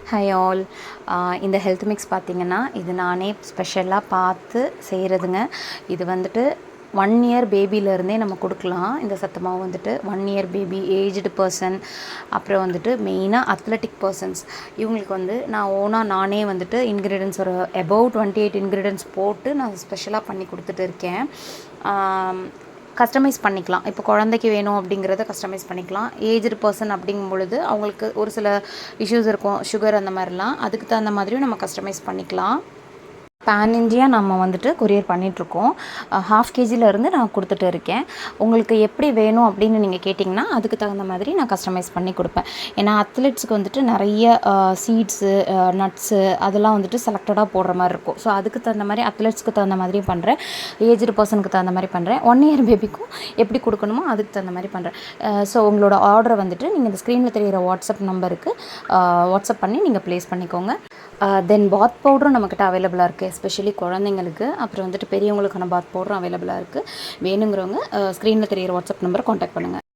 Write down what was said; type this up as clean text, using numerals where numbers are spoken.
Hi all. இந்த health mix பார்த்திங்கன்னா இது நானே ஸ்பெஷலாக பார்த்து செய்கிறதுங்க. இது வந்துட்டு 1 இயர் பேபியிலேருந்தே நம்ம கொடுக்கலாம். இந்த சத்து மாவு வந்துட்டு 1 இயர் பேபி, ஏஜ்டு பர்சன், அப்புறம் வந்துட்டு மெயினாக அத்லெட்டிக் பர்சன்ஸ் இவங்களுக்கு வந்து நான் நானே வந்துட்டு இன்க்ரீடியன்ஸ் ஒரு அபவுட் 28 இன்க்ரீடியன்ஸ் போட்டு நான் ஸ்பெஷலாக பண்ணி கொடுத்துட்டு இருக்கேன். கஸ்டமைஸ் பண்ணிக்கலாம். இப்போ குழந்தைக்கு வேணும் அப்படிங்கிறத கஸ்டமைஸ் பண்ணிக்கலாம். ஏஜ்டு பர்சன் அப்படிங்கும் பொழுது அவங்களுக்கு ஒரு சில இஷ்யூஸ் இருக்கும், சுகர் அந்த மாதிரிலாம். அதுக்கு தகுந்த மாதிரியும் நம்ம கஸ்டமைஸ் பண்ணிக்கலாம். பேன் இந்தியா நம்ம வந்துட்டு கொரியர் பண்ணிகிட்ருக்கோம். 1/2 kgலேருந்து நான் கொடுத்துட்டு இருக்கேன். உங்களுக்கு எப்படி வேணும் அப்படின்னு நீங்கள் கேட்டிங்கன்னா அதுக்கு தகுந்த மாதிரி நான் கஸ்டமைஸ் பண்ணி கொடுப்பேன். ஏன்னா அத்லெட்ஸுக்கு வந்துட்டு நிறைய சீட்ஸு, நட்ஸு அதெல்லாம் வந்துட்டு செலக்டடாக போடுற மாதிரி இருக்கும். ஸோ அதுக்கு தகுந்த மாதிரி அத்லெட்ஸ்க்கு தகுந்த மாதிரியும் பண்ணுறேன், ஏஜ்டு பர்சனுக்கு தகுந்த மாதிரி பண்ணுறேன், 1 இயர் பேபிக்கும் எப்படி கொடுக்கணுமோ அதுக்கு தகுந்த மாதிரி பண்ணுறேன். ஸோ உங்களோட ஆர்டரை வந்துட்டு நீங்கள் இந்த ஸ்க்ரீனில் தெரிகிற வாட்ஸ்அப் நம்பருக்கு வாட்ஸ்அப் பண்ணி நீங்கள் ப்ளேஸ் பண்ணிக்கோங்க. தென் பாத் பவுடரும் நம்மக்கிட்ட அவைலபிளாக இருக்குது, எஸ்பெஷலி குழந்தைங்களுக்கு. அப்புறம் வந்துட்டு பெரியவங்களுக்கான பாத் பவுடரும் அவைலபிளாக இருக்குது. வேணுங்கிறவங்க ஸ்க்ரீனில் தெரிகிற வாட்ஸ்அப் நம்பரை காண்டாக்ட் பண்ணுங்கள்.